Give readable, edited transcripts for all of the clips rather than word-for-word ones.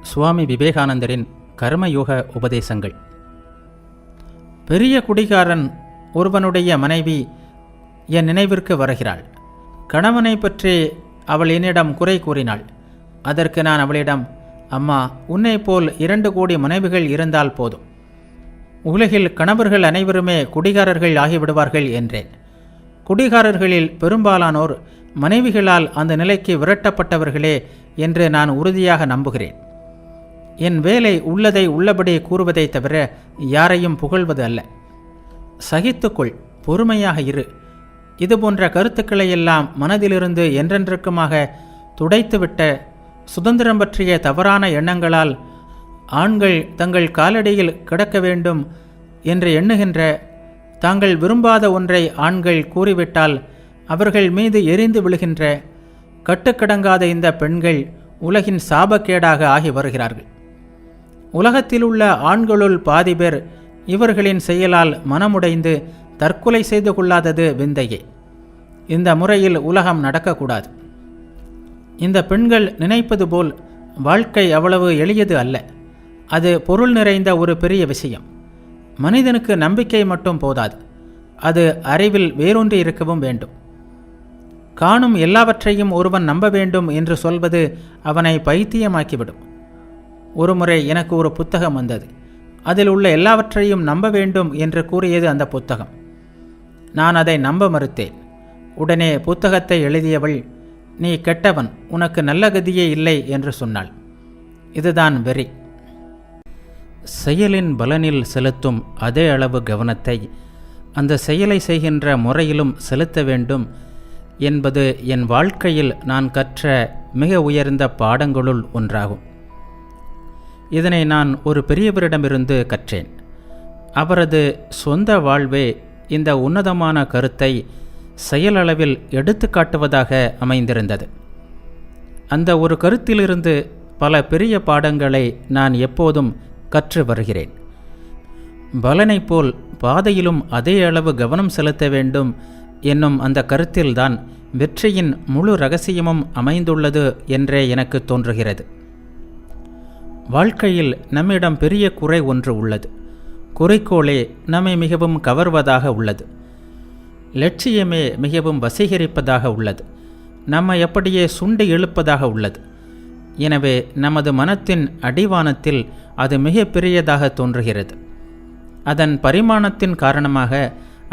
சுவாமி விவேகானந்தரின் கர்மயோக உபதேசங்கள். பெரிய குடிகாரன் ஒருவனுடைய மனைவி என் நினைவிற்கு வருகிறாள். கணவனை பற்றி அவள் என்னிடம் குறை கூறினாள். அதற்கு நான் அவளிடம், அம்மா, உன்னை போல் 2 கோடி மனைவிகள் இருந்தால் போதும், உலகில் கணவர்கள் அனைவருமே குடிகாரர்கள் ஆகிவிடுவார்கள் என்றேன். குடிகாரர்களில் பெரும்பாலானோர் மனைவிகளால் அந்த நிலைக்கு விரட்டப்பட்டவர்களே என்று நான் உறுதியாக நம்புகிறேன். என் வேலை உள்ளதை உள்ளபடி கூறுவதை தவிர யாரையும் புகழ்வது அல்ல. சகித்துக்கொள், பொறுமையாக இரு. இதுபோன்ற கருத்துக்களையெல்லாம் மனதிலிருந்து என்றென்றுக்குமாக துடைத்துவிட்ட, சுதந்திரம் பற்றிய தவறான எண்ணங்களால் ஆண்கள் தங்கள் காலடியில் கிடக்க வேண்டும் என்று எண்ணுகின்ற, தாங்கள் விரும்பாத ஒன்றை ஆண்கள் கூறிவிட்டால் அவர்கள் மீது எரிந்து விழுகின்ற கட்டுக்கடங்காத இந்த பெண்கள் உலகின் சாபக்கேடாக ஆகி வருகிறார்கள். உலகத்திலுள்ள ஆண்களுள் பாதி பேர் இவர்களின் செயலால் மனமுடைந்து தற்கொலை செய்து கொள்ளாதது விந்தையே. இந்த முறையில் உலகம் நடக்கக்கூடாது. இந்த பெண்கள் நினைப்பது போல் வாழ்க்கை அவ்வளவு எளியது அல்ல. அது பொருள் நிறைந்த ஒரு பெரிய விஷயம். மனிதனுக்கு நம்பிக்கை மட்டும் போதாது, அது அறிவில் வேரூன்றி இருக்கவும் வேண்டும். காணும் எல்லாவற்றையும் ஒருவன் நம்ப வேண்டும் என்று சொல்வது அவனை பைத்தியமாக்கிவிடும். ஒருமுறை எனக்கு ஒரு புத்தகம் வந்தது. அதில் உள்ள எல்லாவற்றையும் நம்ப வேண்டும் என்று கூறியது அந்த புத்தகம். நான் அதை நம்ப மறுத்தேன். உடனே புத்தகத்தை எழுதியவள், நீ கெட்டவன், உனக்கு நல்ல கதியே இல்லை என்று சொன்னாள். இதுதான் வெறி. செயலின் பலனில் செலுத்தும் அதே அளவு கவனத்தை அந்த செயலை செய்கின்ற முறையிலும் செலுத்த வேண்டும் என்பது என் வாழ்க்கையில் நான் கற்ற மிக உயர்ந்த பாடங்களுள் ஒன்றாகும். இதனை நான் ஒரு பெரியவரிடமிருந்து கற்றேன். அவரது சொந்த வாழ்வே இந்த உன்னதமான கருத்தை செயலளவில் எடுத்து காட்டுவதாக அமைந்திருந்தது. அந்த ஒரு கருத்திலிருந்து பல பெரிய பாடங்களை நான் எப்போதும் கற்று வருகிறேன். பலனைப் போல் பாதையிலும் அதே அளவு கவனம் செலுத்த வேண்டும் என்னும் அந்த கருத்தில்தான் வெற்றியின் முழு இரகசியமும் அமைந்துள்ளது என்றே எனக்கு தோன்றுகிறது. வாழ்க்கையில் நம்மிடம் பெரிய குறை ஒன்று உள்ளது. குறிக்கோளே நம்மை மிகவும் கவர்வதாக உள்ளது. லட்சியமே மிகவும் வசீகரிப்பதாக உள்ளது. நம்மை அப்படியே சுண்டி இழுப்பதாக உள்ளது. எனவே நமது மனத்தின் அடிவானத்தில் அது மிக பெரியதாக தோன்றுகிறது. அதன் பரிமாணத்தின் காரணமாக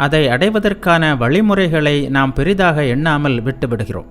அதை அடைவதற்கான வழிமுறைகளை நாம் பெரிதாக எண்ணாமல் விட்டுவிடுகிறோம்.